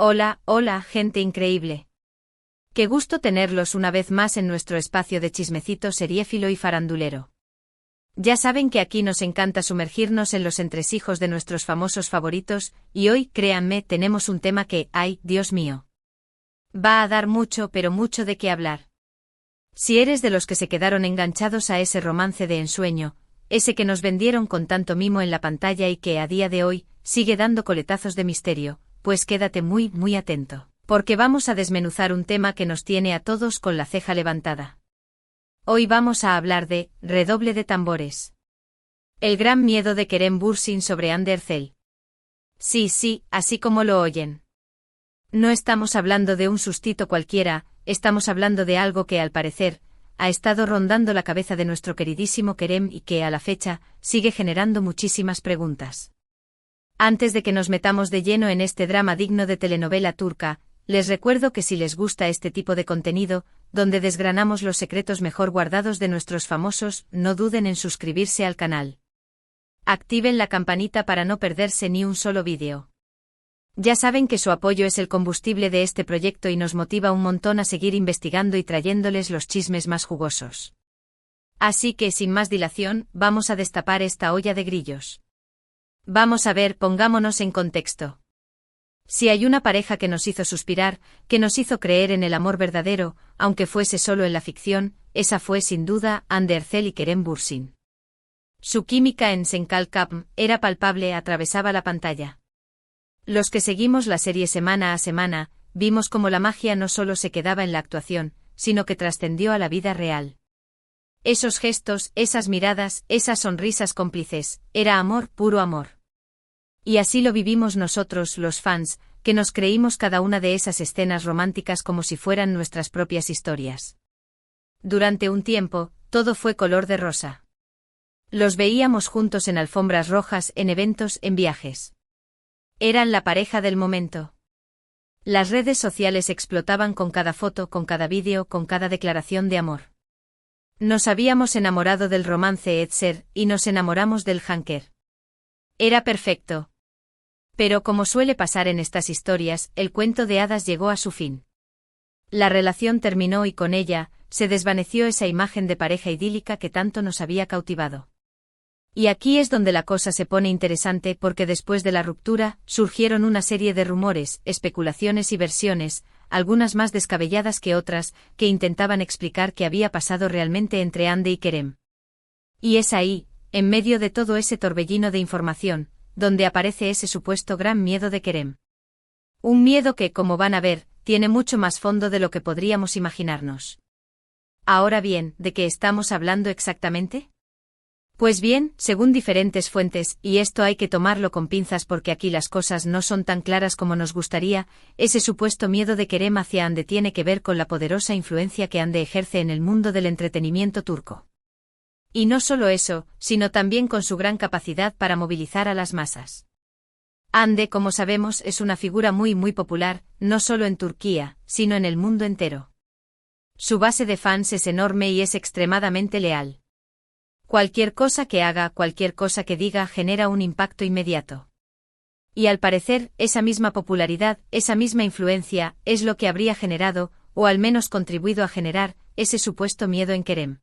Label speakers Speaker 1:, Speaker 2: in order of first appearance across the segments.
Speaker 1: Hola, hola, gente increíble. Qué gusto tenerlos una vez más en nuestro espacio de chismecito seriéfilo y farandulero. Ya saben que aquí nos encanta sumergirnos en los entresijos de nuestros famosos favoritos, y hoy, créanme, tenemos un tema que, ay, Dios mío, va a dar mucho pero mucho de qué hablar. Si eres de los que se quedaron enganchados a ese romance de ensueño, ese que nos vendieron con tanto mimo en la pantalla y que, a día de hoy, sigue dando coletazos de misterio, pues quédate muy, muy atento, porque vamos a desmenuzar un tema que nos tiene a todos con la ceja levantada. Hoy vamos a hablar de, redoble de tambores, el gran miedo de Kerem Bürsin sobre Hande Erçel. Sí, así como lo oyen. No estamos hablando de un sustito cualquiera, estamos hablando de algo que, al parecer, ha estado rondando la cabeza de nuestro queridísimo Kerem y que, a la fecha, sigue generando muchísimas preguntas. Antes de que nos metamos de lleno en este drama digno de telenovela turca, les recuerdo que si les gusta este tipo de contenido, donde desgranamos los secretos mejor guardados de nuestros famosos, no duden en suscribirse al canal. Activen la campanita para no perderse ni un solo vídeo. Ya saben que su apoyo es el combustible de este proyecto y nos motiva un montón a seguir investigando y trayéndoles los chismes más jugosos. Así que, sin más dilación, vamos a destapar esta olla de grillos. Vamos a ver, pongámonos en contexto. Si hay una pareja que nos hizo suspirar, que nos hizo creer en el amor verdadero, aunque fuese solo en la ficción, esa fue sin duda Hande Erçel y Kerem Bürsin. Su química en Senkal Kapm era palpable, atravesaba la pantalla. Los que seguimos la serie semana a semana, vimos cómo la magia no solo se quedaba en la actuación, sino que trascendió a la vida real. Esos gestos, esas miradas, esas sonrisas cómplices, era amor, puro amor. Y así lo vivimos nosotros, los fans, que nos creímos cada una de esas escenas románticas como si fueran nuestras propias historias. Durante un tiempo, todo fue color de rosa. Los veíamos juntos en alfombras rojas, en eventos, en viajes. Eran la pareja del momento. Las redes sociales explotaban con cada foto, con cada vídeo, con cada declaración de amor. Nos habíamos enamorado del romance Etser, y nos enamoramos del Hanker. Era perfecto. Pero como suele pasar en estas historias, el cuento de hadas llegó a su fin. La relación terminó y con ella, se desvaneció esa imagen de pareja idílica que tanto nos había cautivado. Y aquí es donde la cosa se pone interesante porque después de la ruptura, surgieron una serie de rumores, especulaciones y versiones, algunas más descabelladas que otras, que intentaban explicar qué había pasado realmente entre Hande y Kerem. Y es ahí, en medio de todo ese torbellino de información, donde aparece ese supuesto gran miedo de Kerem. Un miedo que, como van a ver, tiene mucho más fondo de lo que podríamos imaginarnos. Ahora bien, ¿de qué estamos hablando exactamente? Pues bien, según diferentes fuentes, y esto hay que tomarlo con pinzas porque aquí las cosas no son tan claras como nos gustaría, ese supuesto miedo de Kerem hacia Hande tiene que ver con la poderosa influencia que Hande ejerce en el mundo del entretenimiento turco. Y no solo eso, sino también con su gran capacidad para movilizar a las masas. Hande, como sabemos, es una figura muy popular, no solo en Turquía, sino en el mundo entero. Su base de fans es enorme y es extremadamente leal. Cualquier cosa que haga, cualquier cosa que diga genera un impacto inmediato. Y al parecer, esa misma popularidad, esa misma influencia, es lo que habría generado, o al menos contribuido a generar, ese supuesto miedo en Kerem.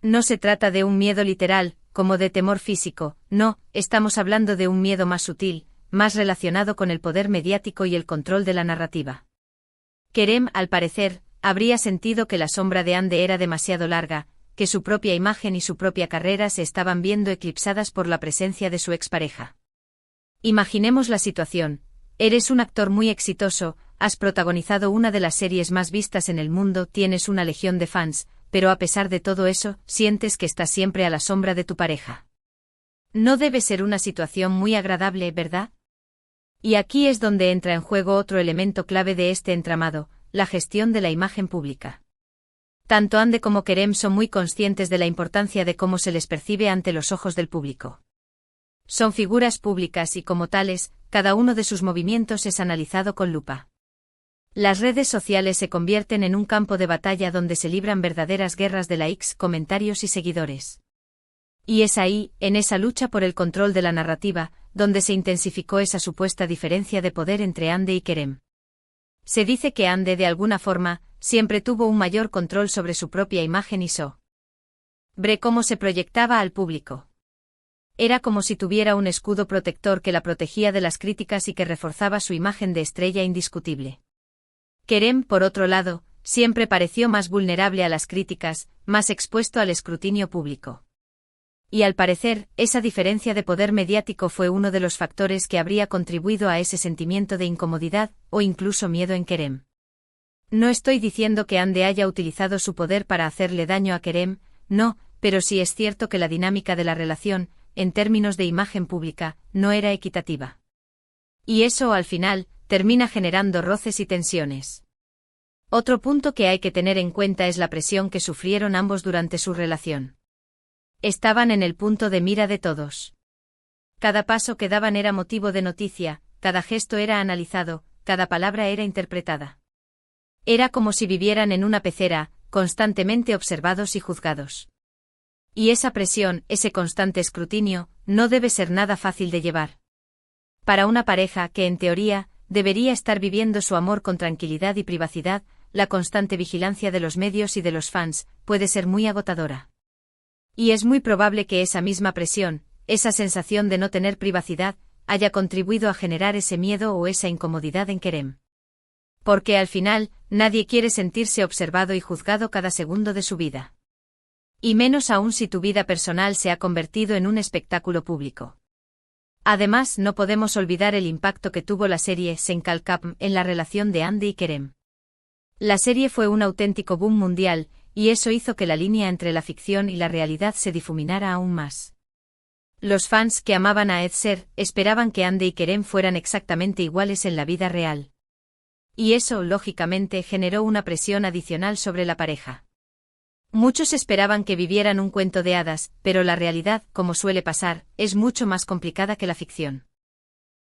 Speaker 1: No se trata de un miedo literal, como de temor físico, no, estamos hablando de un miedo más sutil, más relacionado con el poder mediático y el control de la narrativa. Kerem, al parecer, habría sentido que la sombra de Hande era demasiado larga, que su propia imagen y su propia carrera se estaban viendo eclipsadas por la presencia de su expareja. Imaginemos la situación: eres un actor muy exitoso, has protagonizado una de las series más vistas en el mundo, tienes una legión de fans, pero a pesar de todo eso, sientes que estás siempre a la sombra de tu pareja. No debe ser una situación muy agradable, ¿verdad? Y aquí es donde entra en juego otro elemento clave de este entramado, la gestión de la imagen pública. Tanto Hande como Kerem son muy conscientes de la importancia de cómo se les percibe ante los ojos del público. Son figuras públicas y, como tales, cada uno de sus movimientos es analizado con lupa. Las redes sociales se convierten en un campo de batalla donde se libran verdaderas guerras de likes, comentarios y seguidores. Y es ahí, en esa lucha por el control de la narrativa, donde se intensificó esa supuesta diferencia de poder entre Hande y Kerem. Se dice que Ande de alguna forma, siempre tuvo un mayor control sobre su propia imagen y sobre cómo se proyectaba al público. Era como si tuviera un escudo protector que la protegía de las críticas y que reforzaba su imagen de estrella indiscutible. Kerem, por otro lado, siempre pareció más vulnerable a las críticas, más expuesto al escrutinio público. Y al parecer, esa diferencia de poder mediático fue uno de los factores que habría contribuido a ese sentimiento de incomodidad, o incluso miedo en Kerem. No estoy diciendo que Ande haya utilizado su poder para hacerle daño a Kerem, no, pero sí es cierto que la dinámica de la relación, en términos de imagen pública, no era equitativa. Y eso, al final, termina generando roces y tensiones. Otro punto que hay que tener en cuenta es la presión que sufrieron ambos durante su relación. Estaban en el punto de mira de todos. Cada paso que daban era motivo de noticia, cada gesto era analizado, cada palabra era interpretada. Era como si vivieran en una pecera, constantemente observados y juzgados. Y esa presión, ese constante escrutinio, no debe ser nada fácil de llevar. Para una pareja que, en teoría, debería estar viviendo su amor con tranquilidad y privacidad, la constante vigilancia de los medios y de los fans puede ser muy agotadora. Y es muy probable que esa misma presión, esa sensación de no tener privacidad, haya contribuido a generar ese miedo o esa incomodidad en Kerem. Porque al final, nadie quiere sentirse observado y juzgado cada segundo de su vida. Y menos aún si tu vida personal se ha convertido en un espectáculo público. Además, no podemos olvidar el impacto que tuvo la serie Senkalkam en la relación de Ande y Kerem. La serie fue un auténtico boom mundial, y eso hizo que la línea entre la ficción y la realidad se difuminara aún más. Los fans que amaban a Edser esperaban que Ande y Kerem fueran exactamente iguales en la vida real. Y eso, lógicamente, generó una presión adicional sobre la pareja. Muchos esperaban que vivieran un cuento de hadas, pero la realidad, como suele pasar, es mucho más complicada que la ficción.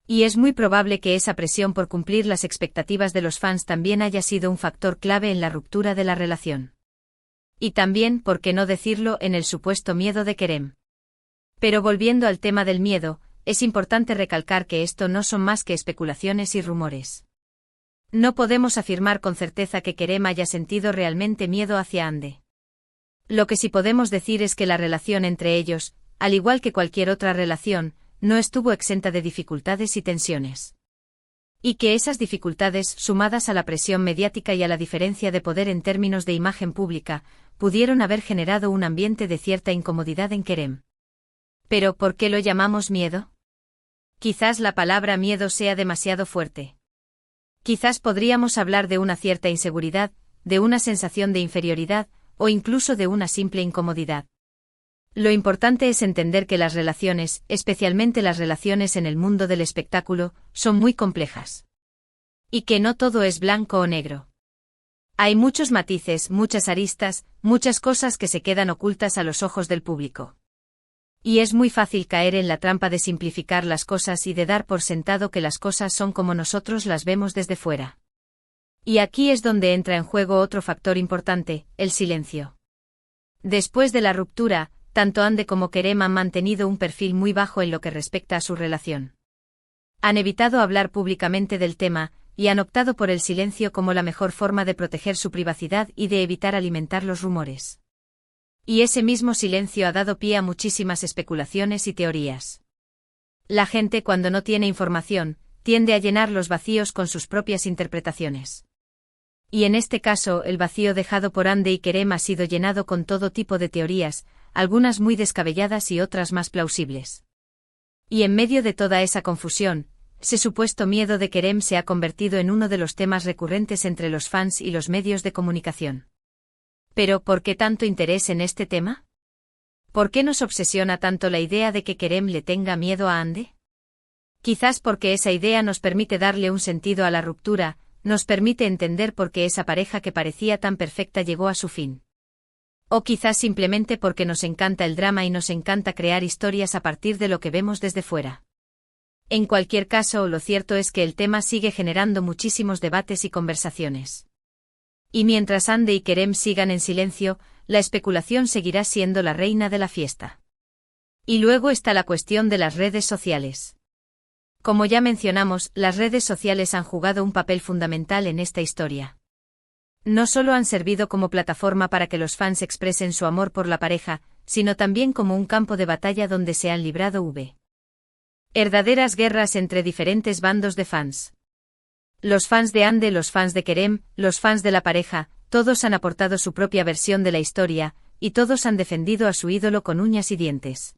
Speaker 1: Y es muy probable que esa presión por cumplir las expectativas de los fans también haya sido un factor clave en la ruptura de la relación. Y también, por qué no decirlo, en el supuesto miedo de Kerem. Pero volviendo al tema del miedo, es importante recalcar que esto no son más que especulaciones y rumores. No podemos afirmar con certeza que Kerem haya sentido realmente miedo hacia Ande. Lo que sí podemos decir es que la relación entre ellos, al igual que cualquier otra relación, no estuvo exenta de dificultades y tensiones. Y que esas dificultades, sumadas a la presión mediática y a la diferencia de poder en términos de imagen pública, pudieron haber generado un ambiente de cierta incomodidad en Kerem. ¿Pero por qué lo llamamos miedo? Quizás la palabra miedo sea demasiado fuerte. Quizás podríamos hablar de una cierta inseguridad, de una sensación de inferioridad, o incluso de una simple incomodidad. Lo importante es entender que las relaciones, especialmente las relaciones en el mundo del espectáculo, son muy complejas. Y que no todo es blanco o negro. Hay muchos matices, muchas aristas, muchas cosas que se quedan ocultas a los ojos del público. Y es muy fácil caer en la trampa de simplificar las cosas y de dar por sentado que las cosas son como nosotros las vemos desde fuera. Y aquí es donde entra en juego otro factor importante, el silencio. Después de la ruptura, tanto Ande como Kerem han mantenido un perfil muy bajo en lo que respecta a su relación. Han evitado hablar públicamente del tema, y han optado por el silencio como la mejor forma de proteger su privacidad y de evitar alimentar los rumores. Y ese mismo silencio ha dado pie a muchísimas especulaciones y teorías. La gente, cuando no tiene información, tiende a llenar los vacíos con sus propias interpretaciones. Y en este caso, el vacío dejado por Ande y Kerem ha sido llenado con todo tipo de teorías, algunas muy descabelladas y otras más plausibles. Y en medio de toda esa confusión, ese supuesto miedo de Kerem se ha convertido en uno de los temas recurrentes entre los fans y los medios de comunicación. ¿Pero por qué tanto interés en este tema? ¿Por qué nos obsesiona tanto la idea de que Kerem le tenga miedo a Ande? Quizás porque esa idea nos permite darle un sentido a la ruptura, nos permite entender por qué esa pareja que parecía tan perfecta llegó a su fin. O quizás simplemente porque nos encanta el drama y nos encanta crear historias a partir de lo que vemos desde fuera. En cualquier caso, lo cierto es que el tema sigue generando muchísimos debates y conversaciones. Y mientras Ande y Kerem sigan en silencio, la especulación seguirá siendo la reina de la fiesta. Y luego está la cuestión de las redes sociales. Como ya mencionamos, las redes sociales han jugado un papel fundamental en esta historia. No solo han servido como plataforma para que los fans expresen su amor por la pareja, sino también como un campo de batalla donde se han librado verdaderas guerras entre diferentes bandos de fans. Los fans de Ande, los fans de Kerem, los fans de la pareja, todos han aportado su propia versión de la historia, y todos han defendido a su ídolo con uñas y dientes.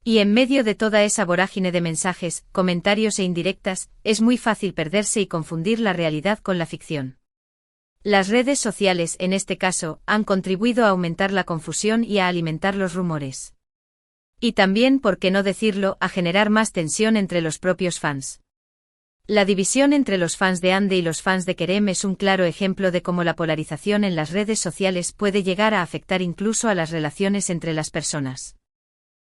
Speaker 1: Y en medio de toda esa vorágine de mensajes, comentarios e indirectas, es muy fácil perderse y confundir la realidad con la ficción. Las redes sociales, en este caso, han contribuido a aumentar la confusión y a alimentar los rumores. Y también, por qué no decirlo, a generar más tensión entre los propios fans. La división entre los fans de Ande y los fans de Kerem es un claro ejemplo de cómo la polarización en las redes sociales puede llegar a afectar incluso a las relaciones entre las personas.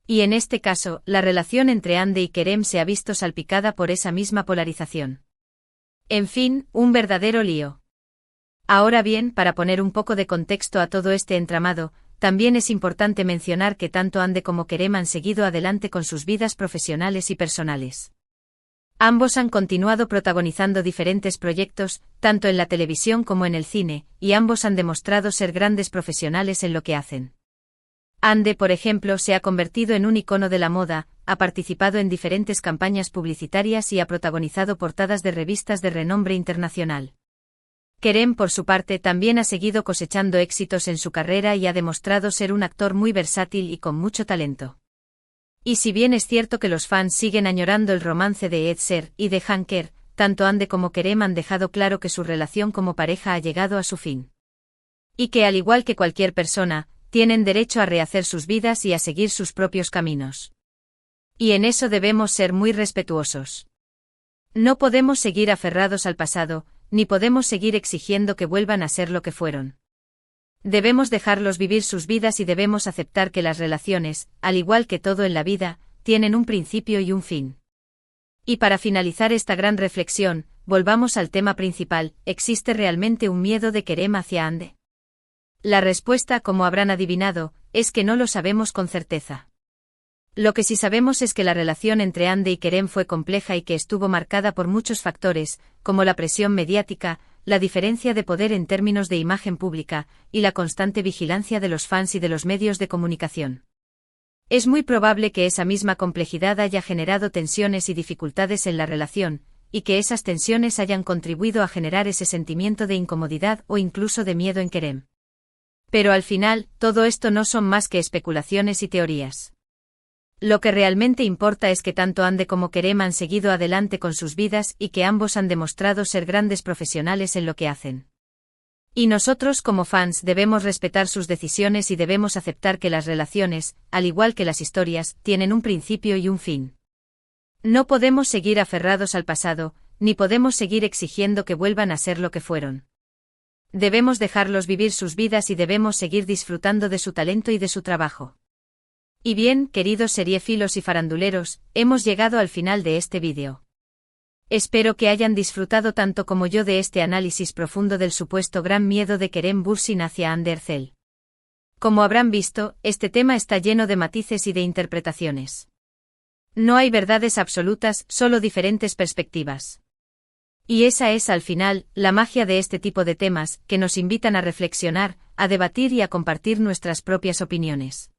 Speaker 1: Y en este caso, la relación entre Ande y Kerem se ha visto salpicada por esa misma polarización. En fin, un verdadero lío. Ahora bien, para poner un poco de contexto a todo este entramado, también es importante mencionar que tanto Ande como Kerem han seguido adelante con sus vidas profesionales y personales. Ambos han continuado protagonizando diferentes proyectos, tanto en la televisión como en el cine, y ambos han demostrado ser grandes profesionales en lo que hacen. Ande, por ejemplo, se ha convertido en un icono de la moda, ha participado en diferentes campañas publicitarias y ha protagonizado portadas de revistas de renombre internacional. Kerem, por su parte, también ha seguido cosechando éxitos en su carrera y ha demostrado ser un actor muy versátil y con mucho talento. Y si bien es cierto que los fans siguen añorando el romance de Ed Sheeran y de Hanker, tanto Ande como Kerem han dejado claro que su relación como pareja ha llegado a su fin. Y que al igual que cualquier persona, tienen derecho a rehacer sus vidas y a seguir sus propios caminos. Y en eso debemos ser muy respetuosos. No podemos seguir aferrados al pasado, ni podemos seguir exigiendo que vuelvan a ser lo que fueron. Debemos dejarlos vivir sus vidas y debemos aceptar que las relaciones, al igual que todo en la vida, tienen un principio y un fin. Y para finalizar esta gran reflexión, volvamos al tema principal: ¿existe realmente un miedo de Kerem hacia Ande? La respuesta, como habrán adivinado, es que no lo sabemos con certeza. Lo que sí sabemos es que la relación entre Ande y Kerem fue compleja y que estuvo marcada por muchos factores, como la presión mediática, la diferencia de poder en términos de imagen pública, y la constante vigilancia de los fans y de los medios de comunicación. Es muy probable que esa misma complejidad haya generado tensiones y dificultades en la relación, y que esas tensiones hayan contribuido a generar ese sentimiento de incomodidad o incluso de miedo en Kerem. Pero al final, todo esto no son más que especulaciones y teorías. Lo que realmente importa es que tanto Ande como Kerem han seguido adelante con sus vidas y que ambos han demostrado ser grandes profesionales en lo que hacen. Y nosotros como fans debemos respetar sus decisiones y debemos aceptar que las relaciones, al igual que las historias, tienen un principio y un fin. No podemos seguir aferrados al pasado, ni podemos seguir exigiendo que vuelvan a ser lo que fueron. Debemos dejarlos vivir sus vidas y debemos seguir disfrutando de su talento y de su trabajo. Y bien, queridos seriéfilos y faranduleros, hemos llegado al final de este vídeo. Espero que hayan disfrutado tanto como yo de este análisis profundo del supuesto gran miedo de Kerem Bürsin hacia Hande Erçel. Como habrán visto, este tema está lleno de matices y de interpretaciones. No hay verdades absolutas, solo diferentes perspectivas. Y esa es, al final, la magia de este tipo de temas, que nos invitan a reflexionar, a debatir y a compartir nuestras propias opiniones.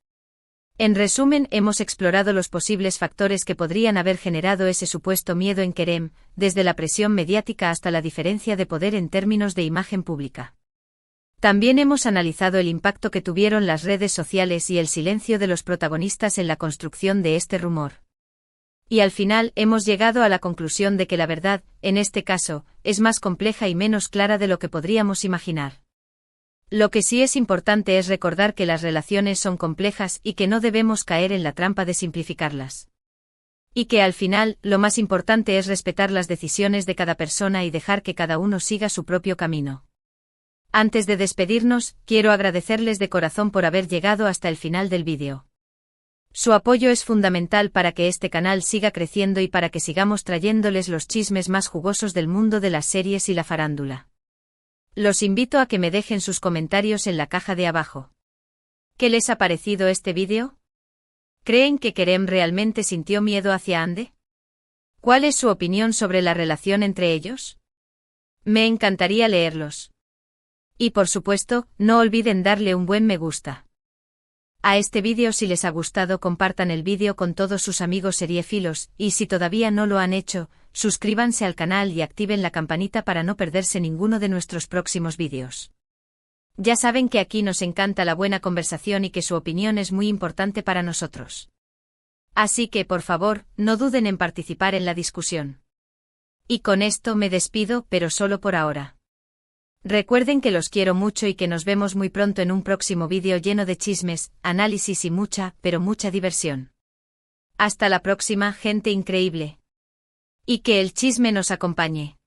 Speaker 1: En resumen, hemos explorado los posibles factores que podrían haber generado ese supuesto miedo en Kerem, desde la presión mediática hasta la diferencia de poder en términos de imagen pública. También hemos analizado el impacto que tuvieron las redes sociales y el silencio de los protagonistas en la construcción de este rumor. Y al final hemos llegado a la conclusión de que la verdad, en este caso, es más compleja y menos clara de lo que podríamos imaginar. Lo que sí es importante es recordar que las relaciones son complejas y que no debemos caer en la trampa de simplificarlas. Y que al final, lo más importante es respetar las decisiones de cada persona y dejar que cada uno siga su propio camino. Antes de despedirnos, quiero agradecerles de corazón por haber llegado hasta el final del vídeo. Su apoyo es fundamental para que este canal siga creciendo y para que sigamos trayéndoles los chismes más jugosos del mundo de las series y la farándula. Los invito a que me dejen sus comentarios en la caja de abajo. ¿Qué les ha parecido este vídeo? ¿Creen que Kerem realmente sintió miedo hacia Hande? ¿Cuál es su opinión sobre la relación entre ellos? Me encantaría leerlos. Y por supuesto, no olviden darle un buen me gusta a este vídeo. Si les ha gustado, compartan el vídeo con todos sus amigos seriéfilos, y si todavía no lo han hecho, suscríbanse al canal y activen la campanita para no perderse ninguno de nuestros próximos vídeos. Ya saben que aquí nos encanta la buena conversación y que su opinión es muy importante para nosotros. Así que, por favor, no duden en participar en la discusión. Y con esto me despido, pero solo por ahora. Recuerden que los quiero mucho y que nos vemos muy pronto en un próximo vídeo lleno de chismes, análisis y mucha, pero mucha diversión. Hasta la próxima, gente increíble. Y que el chisme nos acompañe.